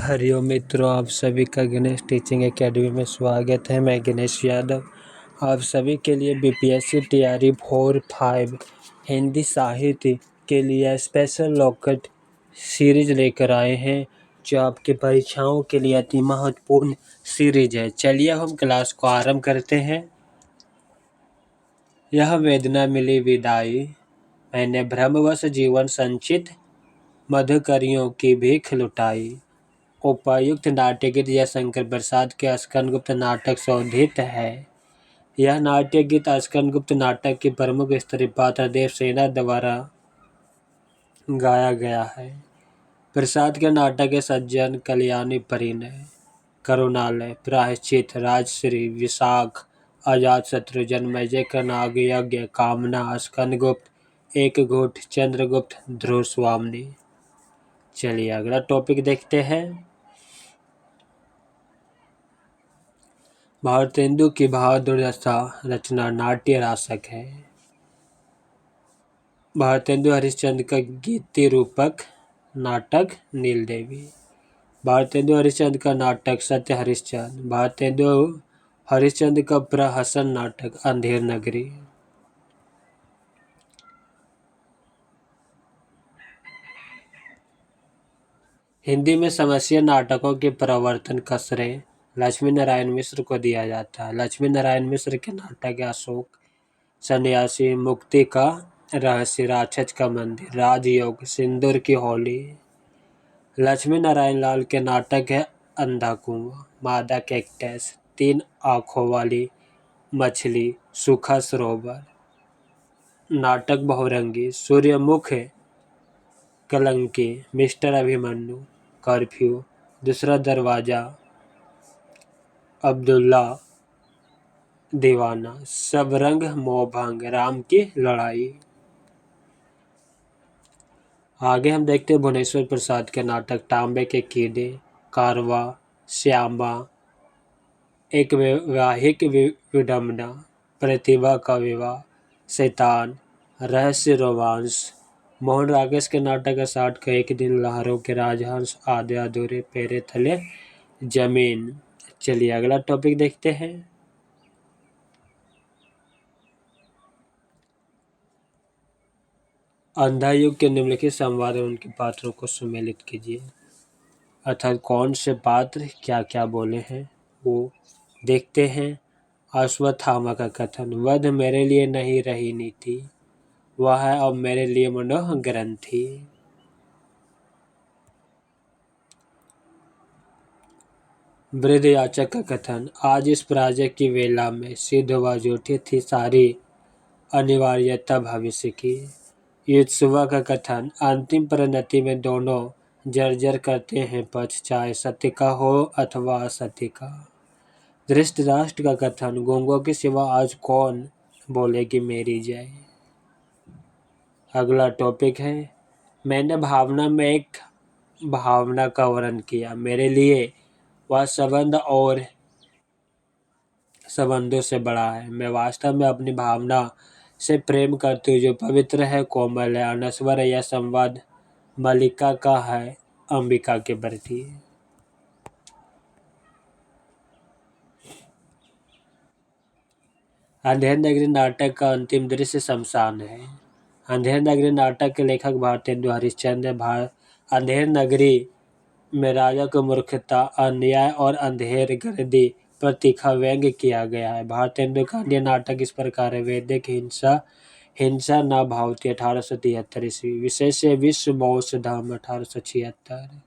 हरिओम मित्रों, आप सभी का गणेश टीचिंग एकेडमी में स्वागत है। मैं गणेश यादव आप सभी के लिए बीपीएससी तैयारी 4-5 हिंदी साहित्य के लिए स्पेशल लॉकेट सीरीज लेकर आए हैं, जो आपकी परीक्षाओं के लिए अति महत्वपूर्ण सीरीज है। चलिए हम क्लास को आरंभ करते हैं। यह वेदना मिली विदाई, मैंने भ्रमवश जीवन संचित, मधुकरियों की भीख लुटाई। उपर्युक्त नाट्य गीत जयशंकर प्रसाद के स्कंदगुप्त नाटक शोधित है। यह नाट्य गीत स्कंदगुप्त नाटक की प्रमुख स्त्री पात्र देवसेना द्वारा गाया गया है। प्रसाद के नाटक के सज्जन, कल्याणी, परिणय, करुणालय, प्रायश्चित, राजश्री, विशाख, अजातशत्रु, जन्मेजय का नाग यज्ञ, कामना, स्कंदगुप्त, एक घूट, चंद्रगुप्त, ध्रुव स्वामिनी। चलिए अगला टॉपिक देखते हैं। भारतेंदु की बहादुर दशा रचना नाट्य रासक है। भारतेंदु हरिश्चंद्र का गीति रूपक नाटक नीलदेवी। भारतेंदु हरिश्चंद्र का नाटक सत्य हरिश्चंद्र। भारतेंदु हरिश्चंद्र का प्रहसन नाटक अंधेर नगरी। हिंदी में समस्या नाटकों के प्रवर्तन का श्रेय लक्ष्मी नारायण मिश्र को दिया जाता है। लक्ष्मी नारायण मिश्र के नाटक अशोक, सन्यासी, मुक्ति का रहस्य, राक्षस का मंदिर, राजयोग, सिंदूर की होली। लक्ष्मी नारायण लाल के नाटक है अंधा कुआं, मादा कैक्टस, तीन आंखों वाली मछली, सूखा सरोवर। नाटक बहुरंगी, सूर्यमुख, कलंकी, मिस्टर अभिमन्यु, कर्फ्यू, दूसरा दरवाजा, अब्दुल्ला दीवाना, सबरंग, मोहभंग, राम की लड़ाई। आगे हम देखते हैं भुवनेश्वर प्रसाद के नाटक तांबे के कीड़े, कारवा, श्यामा, एक वैवाहिक विडंबना, प्रतिभा का विवाह, शैतान, रहस्य, रोमांस। मोहन राकेश के नाटक 60 का एक दिन, लहरों के राजहंस, आधे अधूरे, पैरे तले जमीन। चलिए अगला टॉपिक देखते हैं। अंधा युग के निम्नलिखित संवाद और उनके पात्रों को सुमेलित कीजिए। अर्थात कौन से पात्र क्या क्या बोले हैं वो देखते हैं। अश्वत्थामा का कथन, वध मेरे लिए नहीं रही नीति, वह है अब मेरे लिए मनोग्रंथि। वृद्ध याचक का कथन, आज इस पराजय की वेला में सिद्ध व झूठी थी सारी अनिवार्यता भविष्य की। युत्सुवा का कथन, अंतिम परिणति में दोनों जर्जर करते हैं पक्ष, चाहे सत्य का हो अथवा असत्य का। धृतराष्ट्र का कथन, गूंगों के सिवा आज कौन बोलेगी मेरी जय। अगला टॉपिक है, मैंने भावना में एक भावना का वर्णन किया, मेरे लिए वह संबंध और संबंधों से बड़ा है। मैं वास्तव में अपनी भावना से प्रेम करती हूँ, जो पवित्र है, कोमल है, अनश्वर है। यह संवाद मल्लिका का है, अंबिका के प्रति। अंधेर नगरी नाटक का अंतिम दृश्य शमशान है। अंधेर नगरी नाटक के लेखक भारतेंदु हरिश्चंद्र। अंधेर नगरी में राजा को मूर्खता, अन्याय और अंधेर गर्दी पर तीखा व्यंग्य किया गया है। भारतेंदु का अन्य नाटक इस प्रकार है, वैदिक हिंसा न भावती 1873 ईस्वी, विशेष विश्व मौसधम 1876,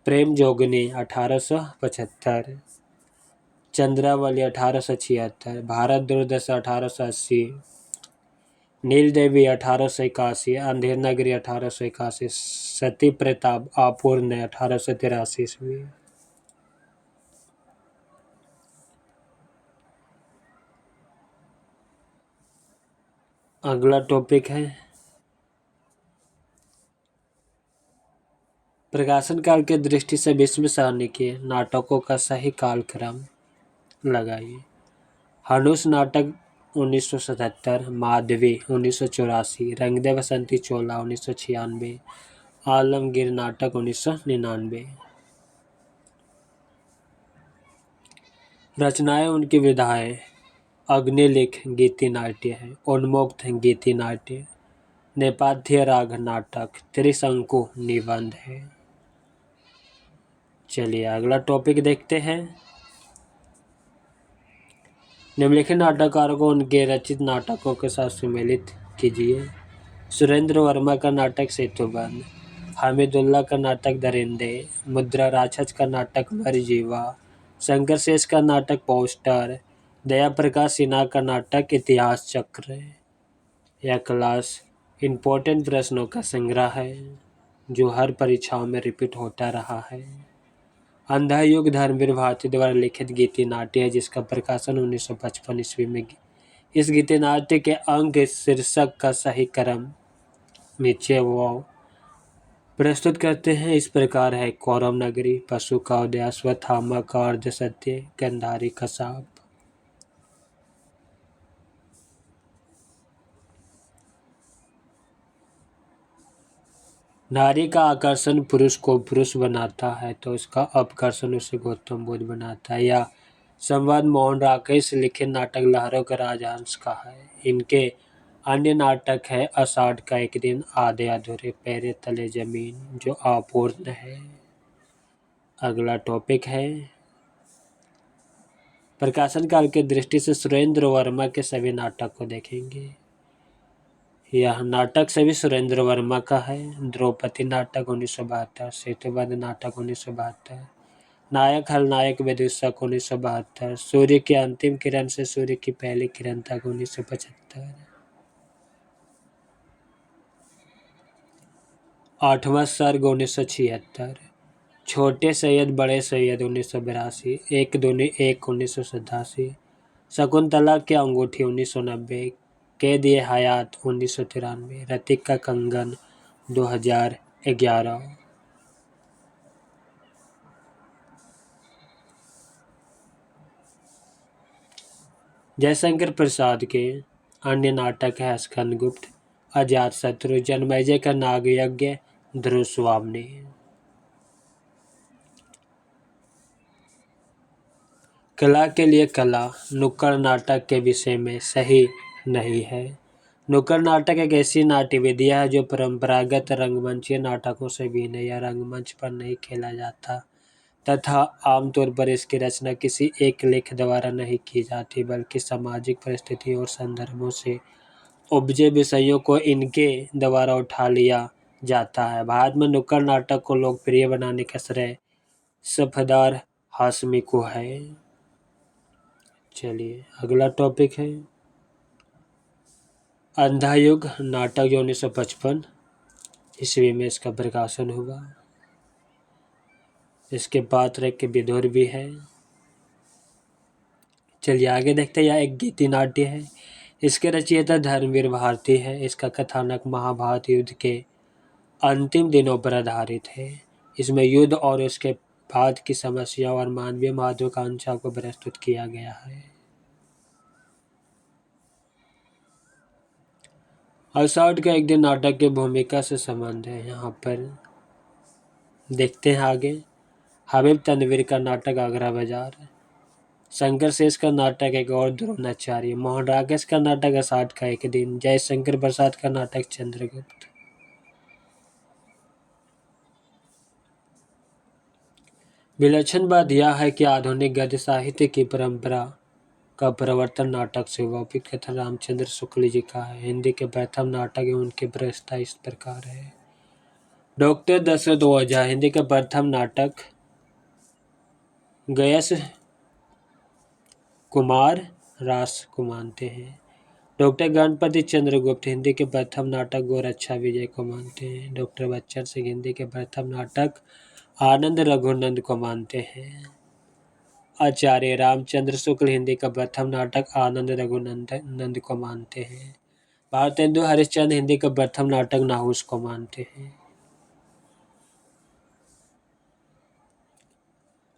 प्रेम जोगनी 1875, चंद्रावली 1876, भारत दुर्दशा 1880, नील देवी 1881, अंधेर नगरी 1881, सती प्रताप अपूर्ण 1883 ईस्वी। अगला टॉपिक है, प्रकाशन काल के दृष्टि से विश्व सारणी के नाटकों का सही कालक्रम लगाइए। हनुष नाटक 1977, माधवी 1984, रंग दे बसंती चोला 1996, आलमगीर नाटक 1999। रचनाएं उनकी विधाएं अग्निलिख गीति नाट्य है, उन्मुक्त गीति नाट्य, नेपथ्य राग नाटक, त्रिशंकु निबंध है। चलिए अगला टॉपिक देखते हैं। निम्नलिखित नाटककारों को उनके रचित नाटकों के साथ सम्मिलित कीजिए। सुरेंद्र वर्मा का नाटक सेतुबंध, हामिदुल्लाह का नाटक दरिंदे, मुद्रा राक्षस का नाटक मरजीवा, शंकर शेष का नाटक पोस्टर, दया प्रकाश सिन्हा का नाटक इतिहास चक्र। यह क्लास इम्पोर्टेंट प्रश्नों का संग्रह है जो हर परीक्षाओं में रिपीट होता रहा है। अंधा युग धर्मवीर भारती द्वारा लिखित गीति नाट्य है जिसका प्रकाशन 1955 ईस्वी में। इस गीति नाट्य के अंक शीर्षक का सही क्रम नीचे वो प्रस्तुत करते हैं, इस प्रकार है। कौरव नगरी, पशु का उदय, अश्वत्थामा का अर्ध सत्य, गंधारी का शाप। नारी का आकर्षण पुरुष को पुरुष बनाता है तो उसका अपकर्षण उसे गौतम बुद्ध बनाता है। या संवाद मोहन राकेश लिखित नाटक लहरों का राजहंस का है। इनके अन्य नाटक है आषाढ़ का एक दिन, आधे अधूरे, पैरे तले जमीन, जो अपूर्ण है। अगला टॉपिक है प्रकाशन काल की दृष्टि से सुरेंद्र वर्मा के सभी नाटक को देखेंगे। यह नाटक सभी सुरेंद्र वर्मा का है। द्रौपदी नाटक 1972, सेतुबंध नाटक 1972, नायक खलनायक विदूषक 1972, सूर्य की अंतिम किरण से सूर्य की पहली किरण तक 1975, आठवां सर्ग 1976, छोटे सैयद बड़े सैयद 1982, एक दूनी एक 1987, शकुंतला की अंगूठी 1990, कैद ये हयात 1993, रतिक का कंगन 2011। जयशंकर प्रसाद के अन्य नाटक है स्कंदगुप्त, अजातशत्रु, जन्मेजय का नागयज्ञ, ध्रुव स्वामिनी। कला के लिए कला नुक्कड़ नाटक के विषय में सही नहीं है। नुक्कड़ नाटक एक ऐसी नाट्य विधिया है जो परंपरागत रंगमंचीय नाटकों से भिन्न है। यह रंगमंच पर नहीं खेला जाता तथा आमतौर पर इसकी रचना किसी एक लेखक द्वारा नहीं की जाती बल्कि सामाजिक परिस्थितियों और संदर्भों से उपजे विषयों को इनके द्वारा उठा लिया जाता है। भारत में नुक्कड़ नाटक को लोकप्रिय बनाने का श्रेय सफदर हाशमी को है। चलिए अगला टॉपिक है अंधा युग नाटक जो 1955 ईस्वी में इसका प्रकाशन हुआ। इसके पात्र एक विदुर भी है। चलिए आगे देखते हैं। यह एक गीति नाट्य है। इसके रचयिता धर्मवीर भारती है। इसका कथानक महाभारत युद्ध के अंतिम दिनों पर आधारित है। इसमें युद्ध और उसके बाद की समस्याओं और मानवीय महत्वाकांक्षा को प्रस्तुत किया गया है। आषाढ़ का एक दिन नाटक की भूमिका से संबंध है। यहाँ पर देखते हैं आगे। हबीब तनवीर का नाटक आगरा बाजार, शंकर शेष का नाटक एक और द्रोणाचार्य, मोहन राकेश का नाटक आषाढ़ का एक दिन, जयशंकर प्रसाद का नाटक चंद्रगुप्त। विलक्षण बात यह है कि आधुनिक गद्य साहित्य की परंपरा का प्रवर्तन नाटक से हुआ। उपयुक्त कथन रामचंद्र शुक्ल जी का है। हिंदी के प्रथम नाटक एवं उनकी प्रस्ताव इस प्रकार है। डॉक्टर दशरथ ओझा हिंदी का प्रथम नाटक, गयस कुमार रास को मानते हैं। डॉक्टर गणपति चंद्रगुप्त हिंदी के प्रथम नाटक गोरक्षा विजय को मानते हैं। डॉक्टर बच्चन सिंह हिंदी के प्रथम नाटक आनंद रघुनंद को मानते हैं। आचार्य रामचंद्र शुक्ल हिंदी का प्रथम नाटक आनंद रघुनंद को मानते हैं। भारतेंदु हरिश्चंद्र हिंदी का प्रथम नाटक नाहुस को मानते हैं।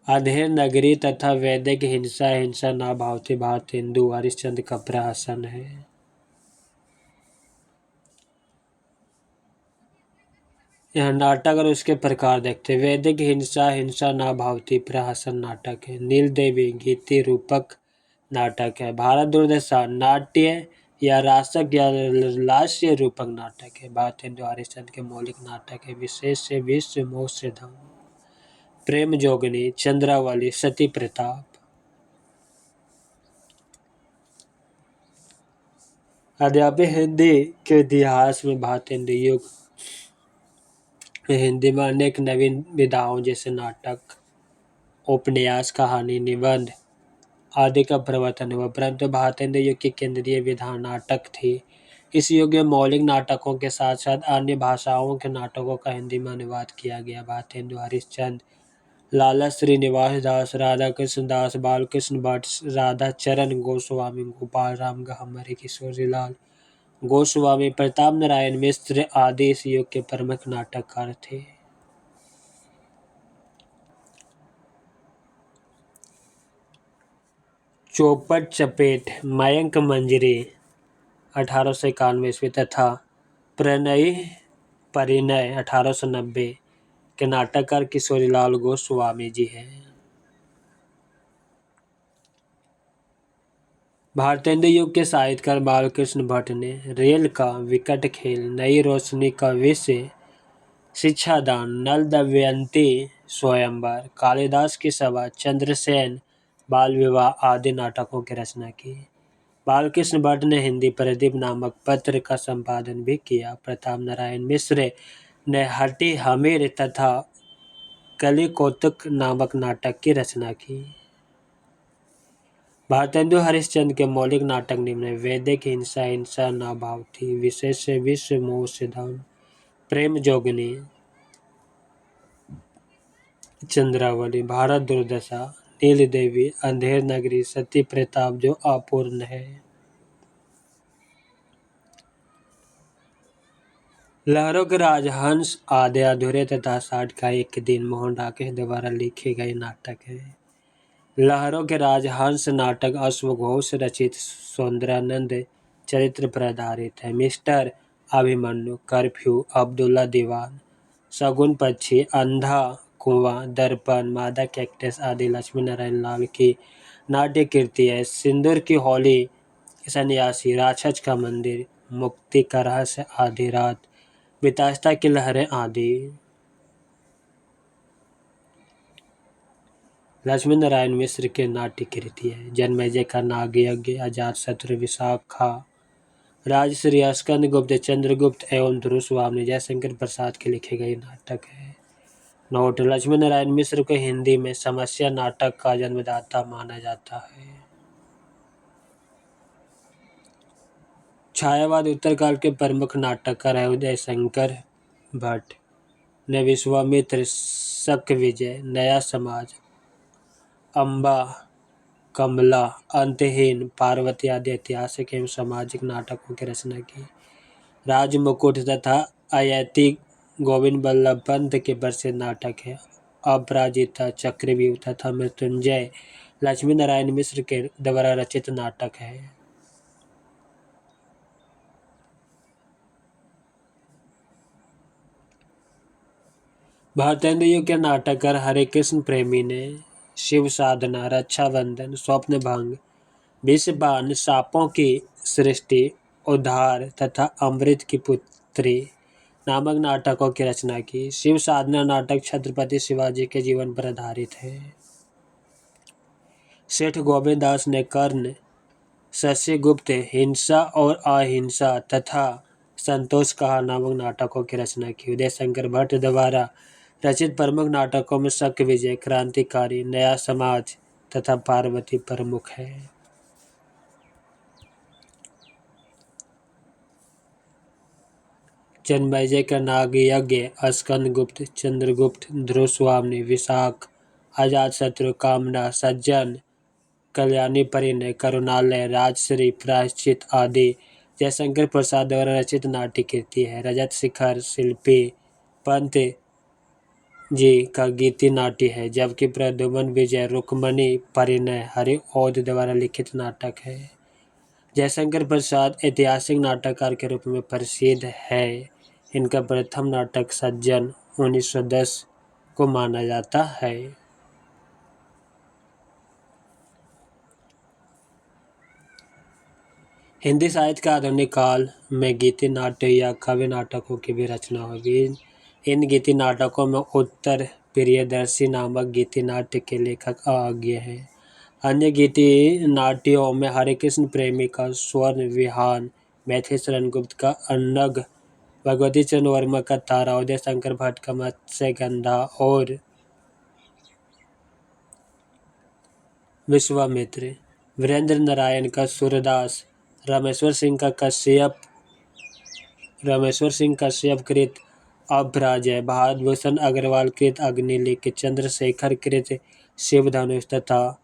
अंधेर नगरी तथा वैदिक हिंसा हिंसा ना भावती भारतेंदु हरिश्चंद्र का प्रहसन है। यह नाटक और उसके प्रकार देखते। वैदिक हिंसा, हिंसा ना भावती प्रहसन नाटक है। नील देवी गीति रूपक नाटक है। भारत दुर्दशा नाट्य या रासक या लास्य रूपक नाटक है। भारतेंदु हरिश्चंद्र के मौलिक नाटक है। विशेष से विश्व मोह से धम, प्रेम जोगनी, चंद्रावली, सती प्रताप। अद्यापि हिंदी के इतिहास में भारतेंदु युग में हिंदी में अनेक नवीन विधाओं जैसे नाटक, उपन्यास, कहानी, निबंध आदि का प्रवर्तन हुआ, परंतु भारतेंदु युग की केंद्रीय विधा नाटक थी। इस युग में मौलिक नाटकों के साथ साथ अन्य भाषाओं के नाटकों का हिंदी में अनुवाद किया गया। भारतेंदु हरिश्चंद्र, लाला श्रीनिवास दास, राधा कृष्ण दास, बालकृष्ण भट्ट, राधा चरण गोस्वामी, गोपाल राम गहमरी, किशोरीलाल गोस्वामी, प्रताप नारायण मिश्र आदि इस युग के प्रमुख नाटककार थे। चौपट चपेट, मयंक मंजरी 1891 ईस्वी तथा प्रणयी परिणय 1890 के नाटककार किशोरीलाल गोस्वामी जी हैं। भारतेंदु युग के साहित्यकार बालकृष्ण भट्ट ने रेल का विकट खेल, नई रोशनी का विषय, शिक्षादान, नल दमयंती स्वयंवर, कालिदास की सभा, चंद्रसेन, बाल विवाह आदि नाटकों की रचना की। बालकृष्ण भट्ट ने हिंदी प्रदीप नामक पत्र का संपादन भी किया। प्रताप नारायण मिश्र ने हटी हमीर तथा कलिकौतुक नामक नाटक की रचना की। भारतेंदु हरिश्चंद्र के मौलिक नाटक निम्न हैं। वैदिक हिंसा, हिंसा ना भावती, विशेष से विश्व मोह से धम, प्रेम जोगनी, चंद्रावली, भारत दुर्दशा, नील देवी, अंधेर नगरी, सती प्रताप जो अपूर्ण है। लहरों के राजहंस आधे अधूरे तथा 60 का एक दिन मोहन राकेश द्वारा लिखे गए नाटक है। लहरों के राजहंस नाटक अश्वघोष रचित सौंदर्यानंद चरित्र पर आधारित है। मिस्टर अभिमन्यु, कर्फ्यू, अब्दुल्ला दीवान, शगुन पक्षी, अंधा कुआं, दर्पण, मादा कैक्टस आदि लक्ष्मी नारायण लाल की नाट्य कृति है। सिंदूर की होली, सन्यासी, राक्षस का मंदिर, मुक्ति का रहस्य, आधी रात, वितास्ता की लहरें आदि। लक्ष्मी नारायण मिश्र के नाट्य कृति है। जन्मेजय का नाग यज्ञ, अजातशत्रु, विशाखा, राजश्री, स्कंद गुप्त, चंद्रगुप्त एवं ध्रुव स्वामी जयशंकर प्रसाद के लिखे गए नाटक है। नोट: लक्ष्मी नारायण मिश्र को हिंदी में समस्या नाटक का जन्मदाता माना जाता है। छायावाद उत्तरकाल के प्रमुख नाटककार है। उदय शंकर भट्ट ने विश्वामित्र, शक्विजय, नया समाज, अम्बा, कमला, अंतहीन, पार्वती आदि ऐतिहासिक एवं सामाजिक नाटकों की रचना की। राजमुकुट तथा अयति गोविंद बल्लभ पंत के प्रसिद्ध नाटक है। अपराजिता, चक्रव्यूह तथा मृत्युंजय लक्ष्मी नारायण मिश्र के द्वारा रचित नाटक है। भारतेंदु युग के नाटककार हरिकृष्ण प्रेमी ने शिव साधना, रक्षाबंधन, स्वप्नभंग, विषपान, सांपों की सृष्टि, उद्धार तथा अमृत की पुत्री नामक नाटकों की रचना की। शिव साधना नाटक छत्रपति शिवाजी के जीवन पर आधारित है। सेठ गोविंद दास ने कर्ण, शशिगुप्त, हिंसा और अहिंसा तथा संतोष कहा नामक नाटकों की रचना की। उदय शंकर भट्ट द्वारा रचित प्रमुख नाटकों में शक्विजय, क्रांतिकारी, नया समाज तथा पार्वती प्रमुख है। जन्मेजय का नाग यज्ञ, स्कंदगुप्त, चंद्रगुप्त, ध्रुव स्वामी, विशाख, अजातशत्रु, कामना, सज्जन, कल्याणी परिणय, करुणालय, राजश्री, प्रायश्चित आदि जयशंकर प्रसाद द्वारा रचित नाट्य कृति है। रजत शिखर, शिल्पी पंत जी का गीति नाट्य है, जबकि प्रद्युमन विजय, रुक्मणी परिणय हरि औध द्वारा लिखित नाटक है। जयशंकर प्रसाद ऐतिहासिक नाटककार के रूप में प्रसिद्ध है। इनका प्रथम नाटक सज्जन 1910 को माना जाता है। हिंदी साहित्य के आधुनिक काल में गीति नाट्य या काव्य नाटकों की भी रचना हुई। इन गीति नाटकों में उत्तर प्रियदर्शी नामक गीति नाट्य के लेखक आज्ञे हैं। अन्य गीति नाट्यों में हरिकृष्ण प्रेमी का स्वर्ण विहान, मैथिली शरण गुप्त का अन्नग, भगवती चरण वर्मा का तारा, उदय शंकर भट्ट का मत्स्यगंधा और विश्वामित्र, वीरेंद्र नारायण का सूरदास, रामेश्वर सिंह कश्यप कृत अपराजय, भारत भूषण अग्रवाल कृत अग्निलिख, चंद्रशेखर कृत शिवधनुष तथा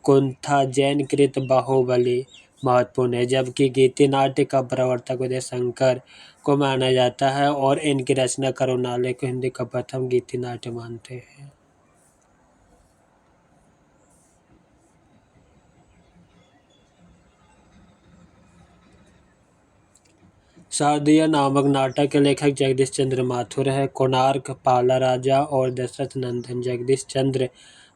कुंथा जैन कृत बाहुबली महत्वपूर्ण है, जबकि गीति नाट्य का प्रवर्तक उदय शंकर को माना जाता है और इनकी रचना करुणालय को हिंदी का प्रथम गीति नाट्य मानते हैं। शारदीय नामक नाटक के लेखक जगदीश चंद्र माथुर है। कोणार्क, पाला राजा और दशरथ नंदन जगदीश चंद्र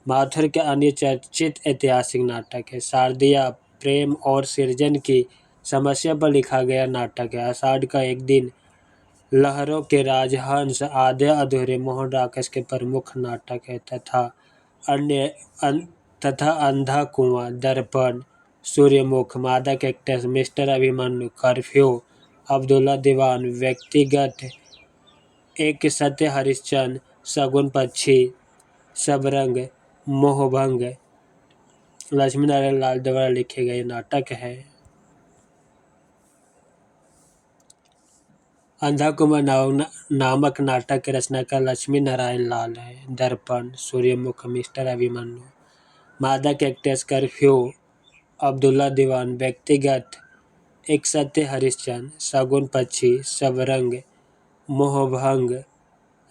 माथुर के अन्य चर्चित ऐतिहासिक नाटक है। शारदीय प्रेम और सृजन की समस्या पर लिखा गया नाटक है। आषाढ़ का एक दिन, लहरों के राजहंस, आधे अधूरे, मोहन राकेश के प्रमुख नाटक है तथा अंधा कुआं, दर्पण, सूर्यमुख, मादक actress, mister Abhimanyu, curfew, Abdullah Deewan, व्यक्तिगत, एक सत्य हरिश्चंद्र, शगुन पक्षी, सबरंग, मोहभंग लक्ष्मी नारायण लाल द्वारा लिखे गए नाटक है। अंधा कुआं नामक नाटक के रचनाकार लक्ष्मी नारायण लाल है। दर्पण, सूर्यमुख, मिस्टर अभिमन्यु, मादक एक्ट्रेस, कर्फ्यू, अब्दुल्ला दीवान, व्यक्तिगत, एक सत्य हरिश्चंद्र, शगुन पक्षी, सबरंग, मोहभंग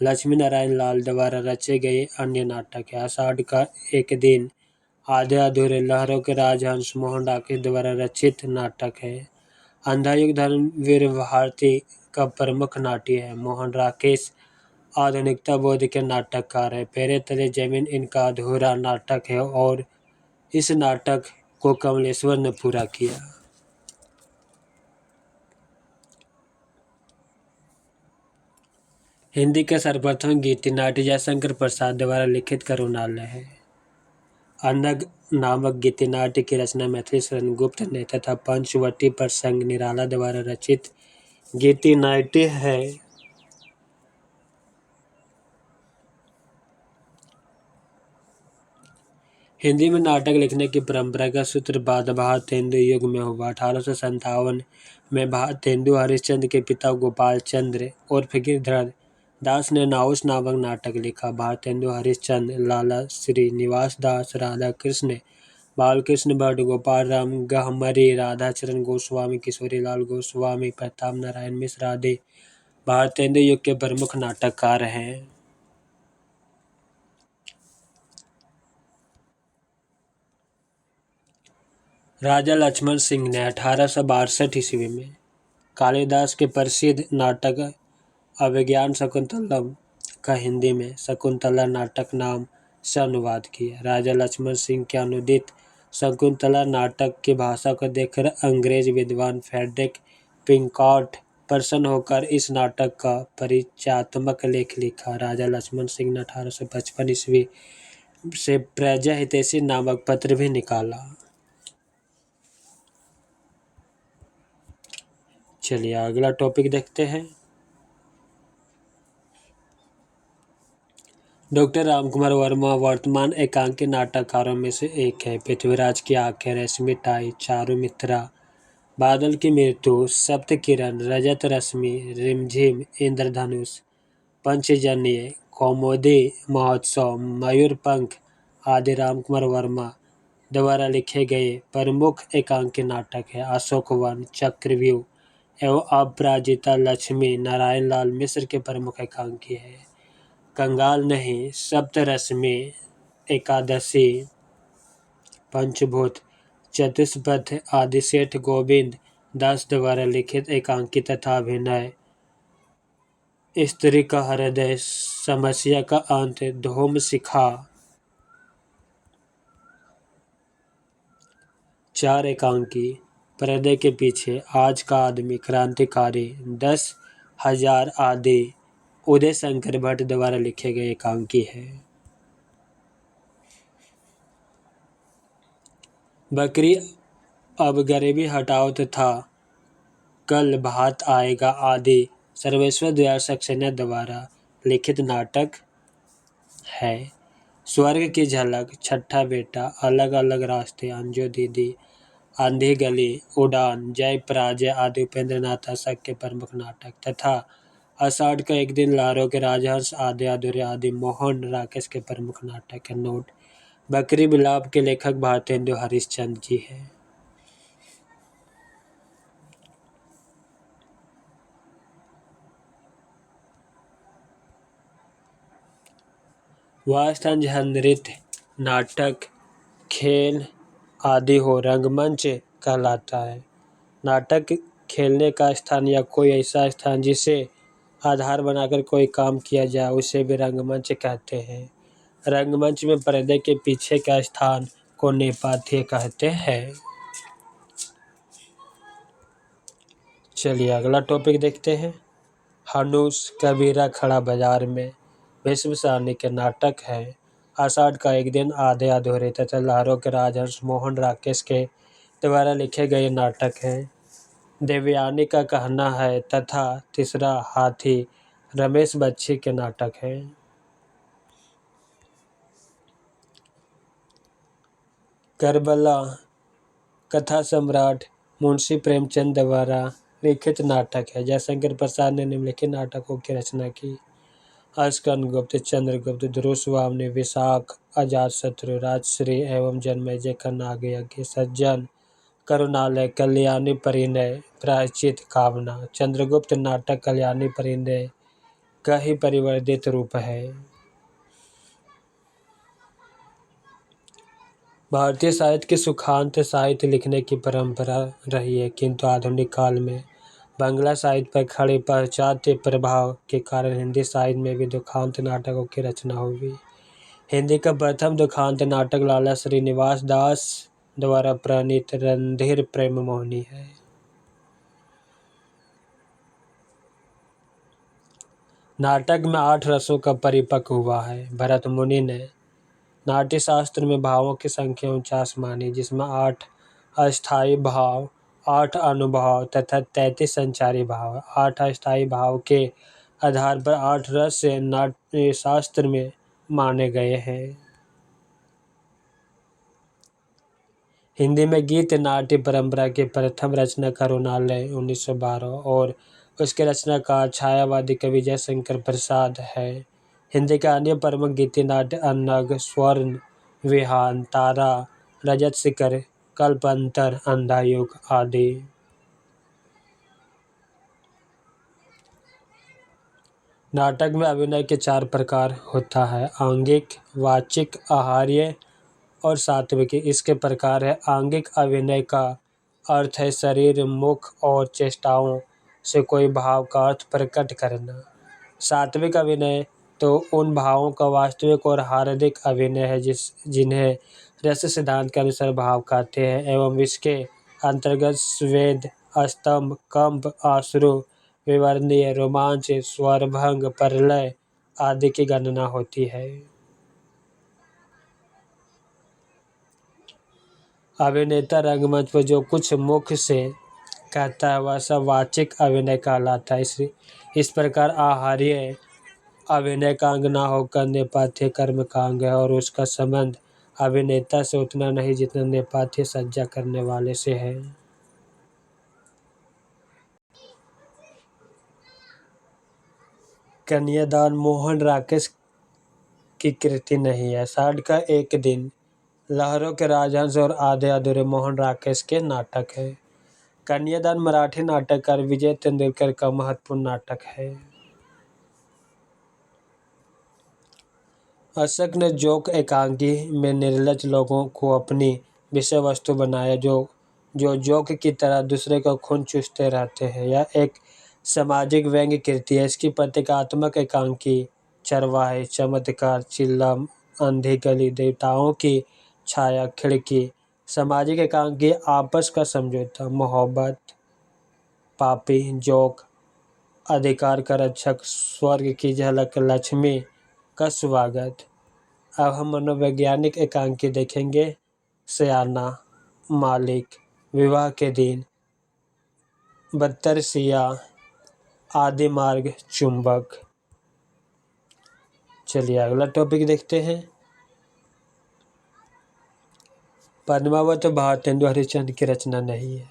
लक्ष्मी नारायण लाल द्वारा रचे गए अन्य नाटक है। आषाढ़ का एक दिन, आधे अधूरे, लहरों के राजहंस, मोहन राकेश द्वारा रचित नाटक है। अंधा युग धर्मवीर भारती का प्रमुख नाट्य है। मोहन राकेश आधुनिकता बोध के नाटककार है। पैरे तले जमीन इनका अधूरा नाटक है और इस नाटक को कमलेश्वर ने पूरा किया। हिंदी के सर्वप्रथम गीति नाट्य जयशंकर प्रसाद द्वारा लिखित करुणालय है। अन्नग नामक गीति नाट्य की रचना मैथिली शरण गुप्त ने तथा पंचवटी प्रसंग निराला द्वारा रचित गीति नाट्य है। हिंदी में नाटक लिखने की परंपरा का सूत्रपात भारतेंदु युग में हुआ। 1857 में भारतेंदु हरिश्चंद्र के पिता गोपाल चंद्र उर्फ गिरधर दास ने नाउस नामक नाटक लिखा। भारतेंदु हरिश्चंद्र, लाला श्रीनिवास दास, राधा कृष्ण, बालकृष्ण भट्ट, गोपाल राम गहमरी, राधाचरण गोस्वामी, किशोरीलाल गोस्वामी, प्रताप नारायण मिश्र आदि भारतेंदु युग के प्रमुख नाटककार हैं। राजा लक्ष्मण सिंह ने 1862 ईस्वी में कालिदास के प्रसिद्ध नाटक अभिज्ञान शकुंतलम का हिंदी में शकुंतला नाटक नाम से अनुवाद किया। राजा लक्ष्मण सिंह के अनुदित शकुंतला नाटक की भाषा को देखकर अंग्रेज विद्वान फ्रेडरिक पिंकॉट प्रसन्न होकर इस नाटक का परिचयात्मक लेख लिखा। राजा लक्ष्मण सिंह ने 1855 ईस्वी से प्रजा हितैषी नामक पत्र भी निकाला। चलिए अगला टॉपिक देखते हैं। डॉक्टर रामकुमार वर्मा वर्तमान एकांकी नाटककारों में से एक है। पृथ्वीराज की आंखें, रेशमी टाई, चारुमित्रा, बादल की मृत्यु, सप्तकिरण, रजत रश्मि, रिमझिम, इंद्रधनुष, पंचजन्य, कौमुदी महोत्सव, मयूरपंख आदि रामकुमार वर्मा द्वारा लिखे गए प्रमुख एकांकी नाटक है। अशोकवन, चक्रव्यूह एवं अपराजिता लक्ष्मी नारायण लाल मिश्र के प्रमुख एकांकी है। कंगाल नहीं, सप्तरश्मि, एकादशी, पंचभूत, चतुष्पथ आदि सेठ गोविंद दास द्वारा लिखित एकांकी तथा अभिनय स्त्री का हृदय, समस्या का अंत, धूम शिखा। 4 एकांकी। पर्दे के पीछे, आज का आदमी, क्रांतिकारी, 10,000 आदि उदय शंकर भट्ट द्वारा लिखे गए एकांकी है। बकरी अब गरीबी हटाओ तथा कल भात आएगा आदि सर्वेश्वर दयाल सक्सेना द्वारा लिखित नाटक है। स्वर्ग की झलक, छठा बेटा, अलग अलग रास्ते, अंजू दीदी, आंधी गली, उड़ान, जय पराजय आदि उपेंद्र नाथ आशा के प्रमुख नाटक तथा आषाढ़ का एक दिन, लहरों के राजहंस, आधे अधूरे आदि मोहन राकेश के प्रमुख नाटक है। नोट: बकरी विलाप के लेखक भारतेंदु हरिश्चंद्र जी हैं। वह स्थान जहाँ नृत्य, नाटक, खेल आदि हो रंगमंच कहलाता है। नाटक खेलने का स्थान या कोई ऐसा स्थान जिसे आधार बनाकर कोई काम किया जाए उसे भी रंगमंच कहते हैं। रंगमंच में पर्दे के पीछे का स्थान को नेपथ्य कहते हैं। चलिए अगला टॉपिक देखते हैं। हनुष कबीरा खड़ा बाजार में विश्व सारणी के नाटक है। आषाढ़ का एक दिन, आधे अधूरे तथा लहरों के राजहंस मोहन राकेश के द्वारा लिखे गए नाटक हैं। देवयानी का कहना है तथा तीसरा हाथी रमेश बच्ची के नाटक है। करबला कथा सम्राट मुंशी प्रेमचंद द्वारा लिखित नाटक है। जयशंकर प्रसाद ने निम्नलिखित नाटकों की रचना की। अस्कंदगुप्त, चंद्रगुप्त, ध्रुवस्वामिनी, विशाख, अजातशत्रु, राजश्री एवं जन्मेजय का नागयज्ञ, सज्जन, करुणालय, कल्याणी परिणय, प्रायश्चित, कामना। चंद्रगुप्त नाटक कल्याणी परिणय का ही परिवर्धित रूप है। भारतीय साहित्य की सुखांत साहित्य लिखने की परंपरा रही है, किंतु आधुनिक काल में बांग्ला साहित्य पर खड़े पाश्चात्य प्रभाव के कारण हिंदी साहित्य में भी दुखांत नाटकों की रचना हुई। हिंदी का प्रथम दुखांत नाटक लाला श्रीनिवास दास द्वारा प्रणीत रणधीर प्रेम मोहिनी है। नाटक में 8 रसों का परिपक्व हुआ है। भरत मुनि ने नाट्य शास्त्र में भावों की संख्या 49 मानी, जिसमें 8 अस्थायी भाव, 8 अनुभाव तथा 33 संचारी भाव। 8 अस्थायी भाव के आधार पर 8 रस नाट्य शास्त्र में माने गए हैं। हिंदी में गीत नाट्य परंपरा के प्रथम रचना करुणालय 1912 और उसके रचनाकार छायावादी कवि जयशंकर प्रसाद है। हिंदी का अन्य प्रमुख गीति नाट्य अन्नग, स्वर्ण विहान, तारा, रजत शिखर, कल्पांतर, अंधा युग आदि। नाटक में अभिनय के 4 प्रकार होता है: आंगिक, वाचिक, आहार्य और सात्विक। इसके प्रकार है: आंगिक अभिनय का अर्थ है शरीर, मुख और चेष्टाओं से कोई भाव का अर्थ प्रकट करना। सात्विक अभिनय तो उन भावों का वास्तविक और हार्दिक अभिनय है जिन्हें रस सिद्धांत के अनुसार भाव कहते हैं, एवं इसके अंतर्गत स्वेद, स्तंभ, कंप, आश्रु, विवर्णीय, रोमांच, स्वरभंग, प्रलय आदि की गणना होती है। अभिनेता रंगमंच पर जो कुछ मुख से कहता है वह सब वाचिक अभिनय कहलाता है। इस प्रकार आहार्य अभिनय का अंग न होकर नेपथ्य कर्म का अंग है और उसका संबंध अभिनेता से उतना नहीं जितना नेपथ्य सज्जा करने वाले से है। कन्यादान मोहन राकेश की कृति नहीं है। आषाढ़ का एक दिन, लहरों के राजहंस और आधे अधूरे मोहन राकेश के नाटक है। कन्यादान मराठी नाटककार विजय तेंदुलकर का महत्वपूर्ण नाटक है। अशोक ने जोक एकांकी में निर्लज लोगों को अपनी विषय वस्तु बनाया जो जोक की तरह दूसरे का खून चूसते रहते हैं। यह एक सामाजिक व्यंग्य कृति है। इसकी प्रतीकात्मक एकांकी चरवाहे, चमत्कार, चिल्लम, अंधी गली, देवताओं की छाया, खिड़की। सामाजिक एकांकी आपस का समझौता, मोहब्बत, पापी, जोक, अधिकार का रक्षक, स्वर्ग की झलक, लक्ष्मी का स्वागत। अब हम मनोवैज्ञानिक एकांकी देखेंगे, सयाना, मालिक, विवाह के दिन, बत्तरसिया, आदि मार्ग, चुंबक। चलिए अगला टॉपिक देखते हैं। पद्मावत भारतेंदु हरिश्चंद्र की रचना नहीं है।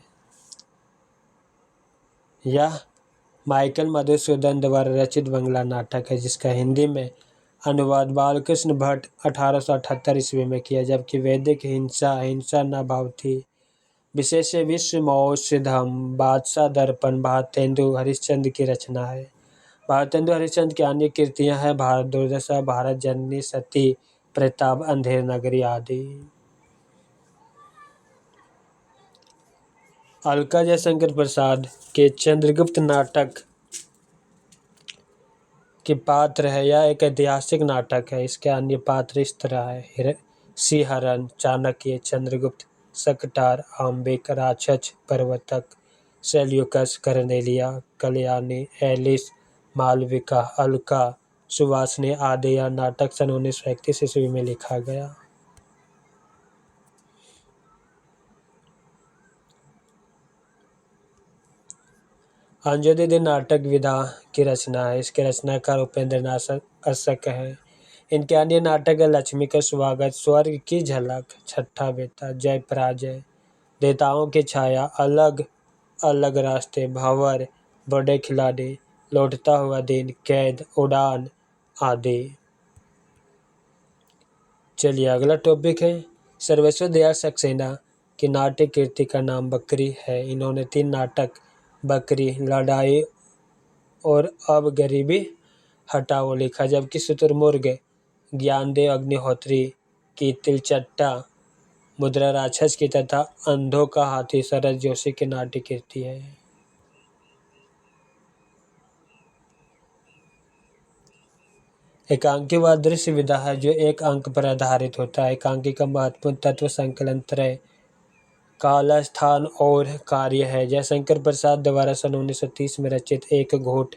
यह माइकल मधुसूदन द्वारा रचित बंगला नाटक है, जिसका हिंदी में अनुवाद बालकृष्ण भट्ट 1878 ईस्वी में किया, जबकि वैदिक हिंसा न भाव थी। विशेष विश्वमौषधम, बादशाह दर्पण भारतेंदु हरिश्चंद्र की रचना है। भारतेंदु हरिश्चंद्र की अन्य कृतियां हैं भारत दुर्दशा, भारत जननी, सती, प्रताप, अंधेर नगरी आदि। अलका जयशंकर प्रसाद के चंद्रगुप्त नाटक के पात्र है। यह एक ऐतिहासिक नाटक है। इसके अन्य पात्र इस तरह है: सिंहरण, चाणक्य, चंद्रगुप्त, शकटार, आम्बिक, राक्षस, प्रवर्तक, सेल्यूकस, कर्नेलिया, कल्याणी, एलिस, मालविका, अलका, सुवासनी आदि। यह नाटक सन 1931 ईस्वी में लिखा गया। अंजोदय नाटक विधा की रचना है। इसके रचनाकार उपेंद्र नाथ अशक है। इनके अन्य नाटक है लक्ष्मी का स्वागत, स्वर्ग की झलक, छठा बेटा, जय पराजय, देवताओं की छाया, अलग अलग रास्ते, भंवर, बड़े खिलाड़ी, लौटता हुआ दिन, कैद, उड़ान आदि। चलिए अगला टॉपिक है। सर्वेश्वर दयाल सक्सेना की नाट्य कृति का नाम बकरी है। इन्होंने 3 नाटक बकरी, लड़ाई और अब गरीबी हटाओ लिखा, जबकि शुतुरमुर्ग ज्ञानदेव अग्निहोत्री की, तिलचट्टा मुद्रा राक्षस की तथा अंधों का हाथी शरद जोशी की नाट्य कृति है। एकांकी वह दृश्य विधा है जो एक अंक पर आधारित होता है। एकांकी का महत्वपूर्ण तत्व संकलन, त्रय, काल, स्थान और कार्य है। जयशंकर प्रसाद द्वारा सन 1930 में रचित एक घोट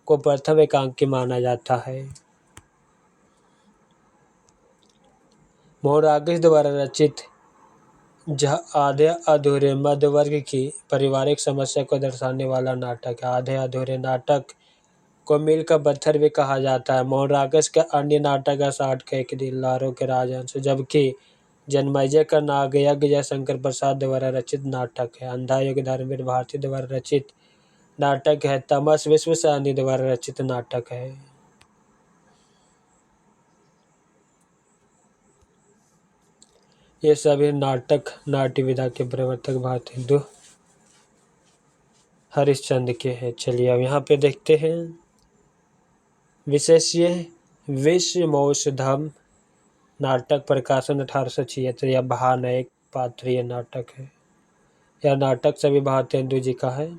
को प्रथम एकांकी माना जाता है। मोहन राकेश द्वारा रचित आधे अधूरे मध्य वर्ग की पारिवारिक समस्या को दर्शाने वाला नाटक है। आधे अधूरे नाटक को मील का पत्थर भी कहा जाता है। मोहन राकेश के अन्य नाटक है 60 का एक दिन, लारों के राजहंस, जबकि जन्मेजय का नागयज्ञ जयशंकर प्रसाद द्वारा रचित नाटक है। अंधा युग धर्मवीर भारती द्वारा रचित नाटक है। तमस विश्व सैनी द्वारा रचित नाटक है। ये सभी नाटक नाट्य विधा के प्रवर्तक भारतेंदु हरिश्चंद्र के हैं। चलिए अब यहाँ पे देखते हैं विशेष्य विश्वमौषधम नाटक, प्रकाशन 1876। यह भान है, एक पात्रीय नाटक है। यह नाटक सभी भारतेंदु जी का है।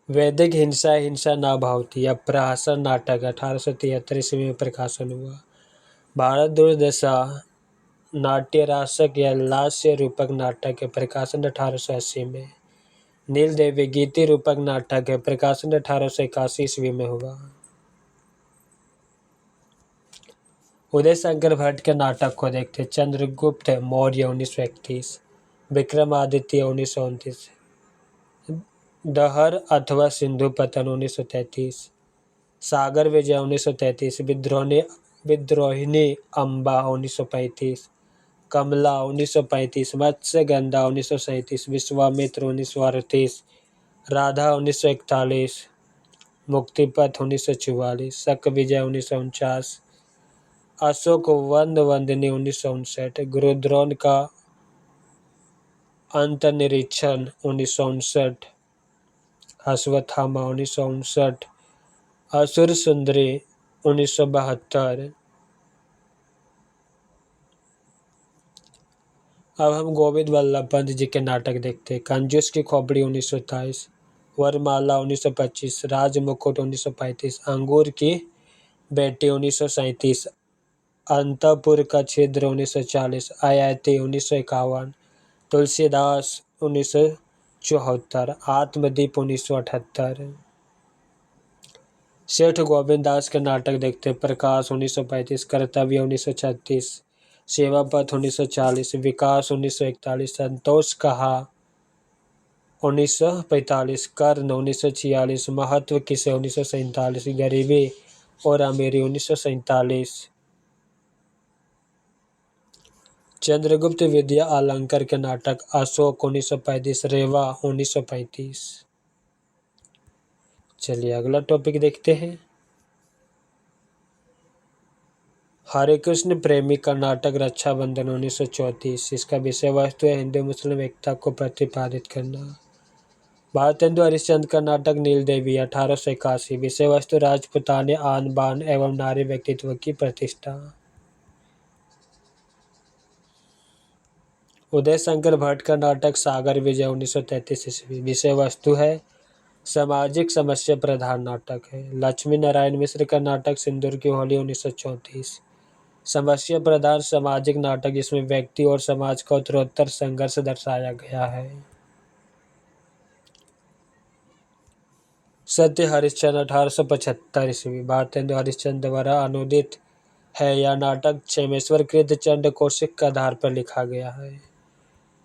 वैदिक हिंसा ना भावती, यह प्रहसन नाटक 1873 ईस्वी में प्रकाशन हुआ। भारत दुर्दशा नाट्य रासक या लास्य रूपक नाटक है, प्रकाशन 1880 में। नील देवी गीति रूपक नाटक है, प्रकाशन 1881 ईस्वी में हुआ। उदय शंकर भट्ट के नाटक को देखते। चंद्रगुप्त मौर्य 1931, विक्रमादित्य 1929, दहर अथवा सिंधु पतन 1933, सागर विजय 1933, विद्रोहिणी अम्बा 1935, कमला 1935, मत्स्यगंधा 1937, विश्वामित्र 1938, राधा 1941, मुक्तिपथ 1944, शक विजय 1949, अशोक वंदनी 1959, गुरुद्रोण का अंतर्निरीक्षण 1959, अश्वत्थामा 1959, असुर सुंदरी 1972। अब हम गोविंद वल्लभ पंत जी के नाटक देखते हैं। कंजूस की खोपड़ी 1927, वरमाला 1925, राजमुकुट 1935, अंगूर की बेटी 1937, अंतपुर का छिद्र 1940, आयाती 1951, तुलसीदास 1974, आत्मदीप 1978। सेठ गोविंद दास के नाटक देखते हैं। प्रकाश 1935, कर्तव्य 1936, सेवापथ 1940, विकास 1941, संतोष कहा 1945, कर्ण 1946, महत्व किसे 1947, गरीबी और अमीरी 1947। चंद्रगुप्त विद्या अलंकार के नाटक अशोक 1935, रेवा 1935। चलिए अगला टॉपिक देखते हैं। हरे कृष्ण प्रेमी का नाटक रक्षाबंधन 1934। इसका विषय वस्तु है हिंदू मुस्लिम एकता को प्रतिपादित करना। भारतेंदु हरिश्चंद्र का नाटक नील देवी 1881। विषय वस्तु राजपुताने, आन बान एवं नारी व्यक्तित्व की प्रतिष्ठा। उदय शंकर भट्ट का नाटक सागर विजय 1933 ईस्वी। विषय वस्तु है सामाजिक समस्या प्रधान नाटक है। लक्ष्मी नारायण मिश्र का नाटक सिंदूर की होली 1934। समस्या प्रधान सामाजिक नाटक जिसमें व्यक्ति और समाज का उत्तरोत्तर संघर्ष दर्शाया गया है। सत्य हरिश्चंद्र 1875 ईस्वी। भारतेंदु हरिश्चंद्र द्वारा अनुदित है। यह नाटक क्षेमेश्वर कृत चंड कौशिक के आधार पर लिखा गया है।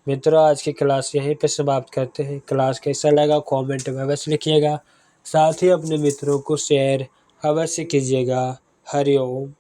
मित्रों आज की क्लास यहीं पे समाप्त करते हैं। क्लास कैसा लगा कमेंट में अवश्य लिखिएगा। साथ ही अपने मित्रों को शेयर अवश्य कीजिएगा। हरिओम।